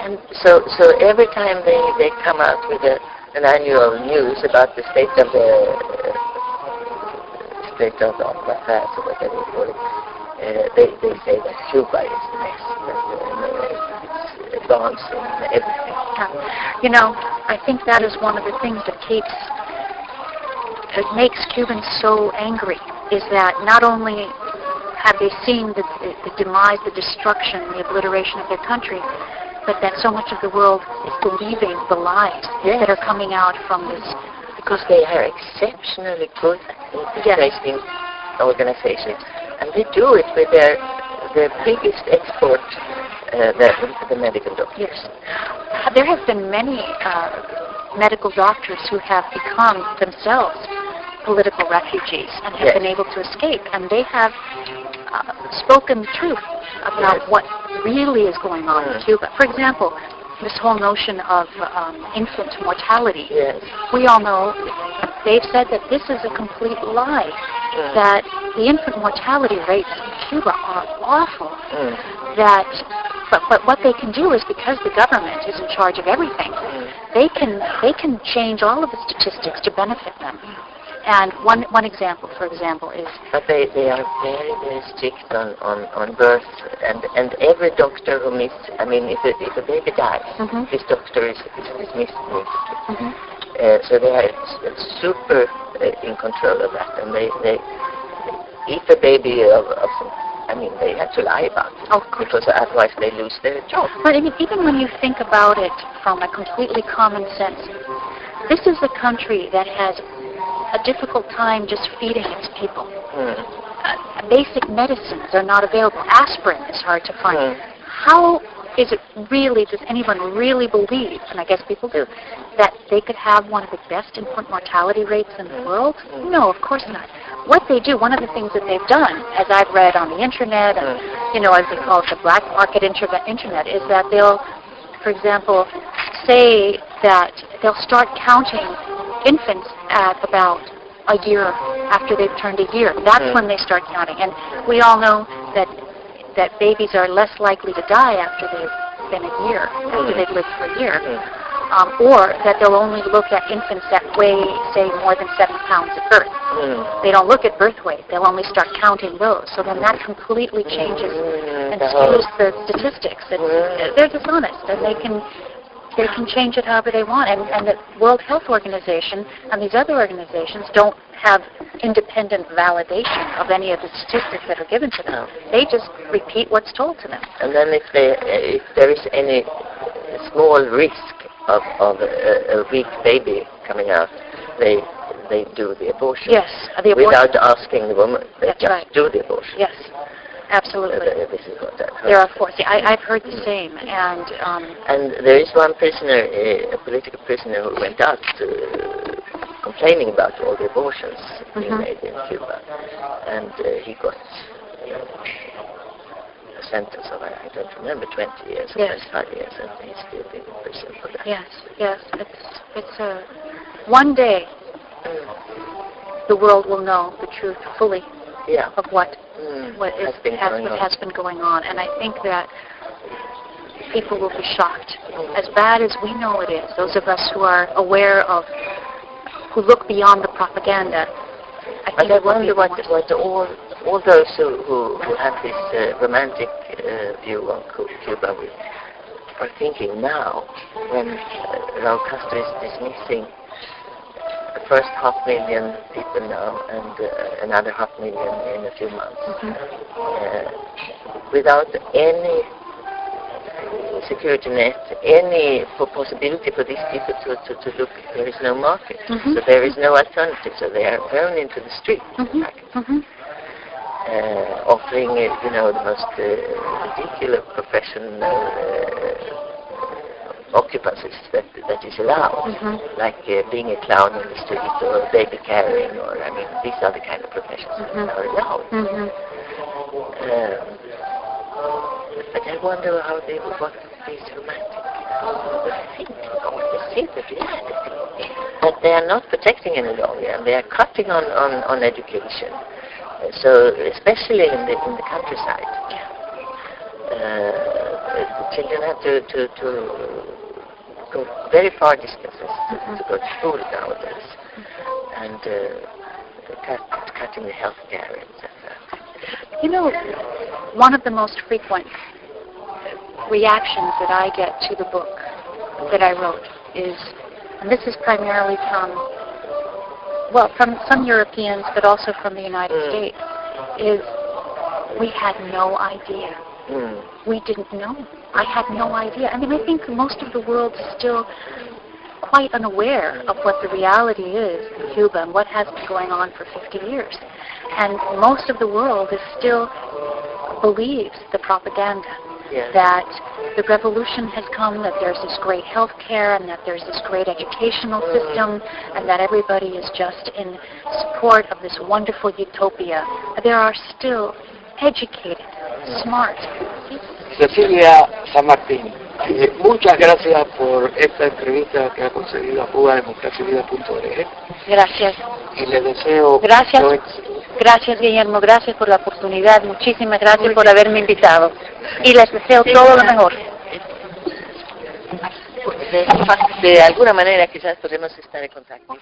And so every time they come out with an annual news about the state of affairs or whatever you call it, they say that Cuba is the best, that it's advancing and everything. You know, I think that is one of the things that makes Cubans so angry, is that not only have they seen the demise, the destruction, the obliteration of their country, but that so much of the world is believing the lies that are coming out from this. Because they are exceptionally good at integrating organizations, and they do it with their biggest export, the medical doctors. Yes. There have been many medical doctors who have become themselves political refugees and have been able to escape, and they have spoken the truth about what really is going on in Cuba. For example, this whole notion of infant mortality. Yes. We all know, they've said that this is a complete lie, that the infant mortality rates in Cuba are awful, but what they can do is, because the government is in charge of everything, they can change all of the statistics to benefit them. And one example, for example, is... But they are very, very strict on birth, and every doctor who if a baby dies, this doctor is dismissed immediately. So they are super in control of that, and they if a baby they have to lie about it, because otherwise they lose their job. But even when you think about it from a completely common sense, this is a country that has a difficult time just feeding its people. Basic medicines are not available. Aspirin is hard to find. How is it really, does anyone really believe, and I guess people do, that they could have one of the best infant mortality rates in the world? No, of course not. What they do, one of the things that they've done, as I've read on the internet, and as they call it, the black market internet, is that they'll, for example, say that they'll start counting infants at about a year after they've turned a year. That's when they start counting. And we all know that babies are less likely to die after they've been a year, after they've lived for a year. Or that they'll only look at infants that weigh, say, more than 7 pounds at birth. They don't look at birth weight. They'll only start counting those. So then that completely changes and skews the statistics. They're dishonest, and they can change it however they want. And the World Health Organization and these other organizations don't have independent validation of any of the statistics that are given to them. They just repeat what's told to them. And then if there is any small risk of a weak baby coming out, they do the abortion. Yes, the abortion. Without asking the woman. They just do the abortion. Yes. Absolutely. This is what I've heard. There are four. See, I've heard the same, and there is one prisoner, a political prisoner, who went out complaining about all the abortions being made in Cuba, and he got a sentence of, I don't remember, 20 years or 25 years, and he's still in prison for that. Yes. It's one day the world will know the truth fully of what has been going on, and I think that people will be shocked. As bad as we know it is, those of us who are aware of, who look beyond the propaganda, I wonder what all those who have this romantic view on Cuba are thinking now, when Raúl Castro is dismissing the first 500,000 people now, and another 500,000 in a few months, without any security net, any possibility for these people to look. There is no market, so there is no alternative. So they are thrown into the street, offering the most ridiculous professional occupancies that is allowed, like being a clown in the street or baby carrying, or these are the kind of professions that are allowed. But I wonder what these romantic think about the reality. But they are not protecting any longer, and they are cutting on education. So especially in the countryside. children have to go very far distances to go to school nowadays, and cutting the health care, etc. You know, one of the most frequent reactions that I get to the book that I wrote is, and this is primarily from some Europeans, but also from the United States, is we had no idea. We didn't know. I had no idea. I mean, I think most of the world is still quite unaware of what the reality is in Cuba and what has been going on for 50 years. And most of the world is still believes the propaganda that the revolution has come, that there's this great health care, and that there's this great educational system, and that everybody is just in support of this wonderful utopia. There are still educated, smart people. Cecilia Samartin, muchas gracias por esta entrevista que ha concedido a cubademocraciavida.org. Gracias. Y le deseo... Gracias, Guillermo. Gracias por la oportunidad. Muchísimas gracias por haberme invitado. Y les deseo todo lo mejor. De alguna manera quizás podemos estar en contacto.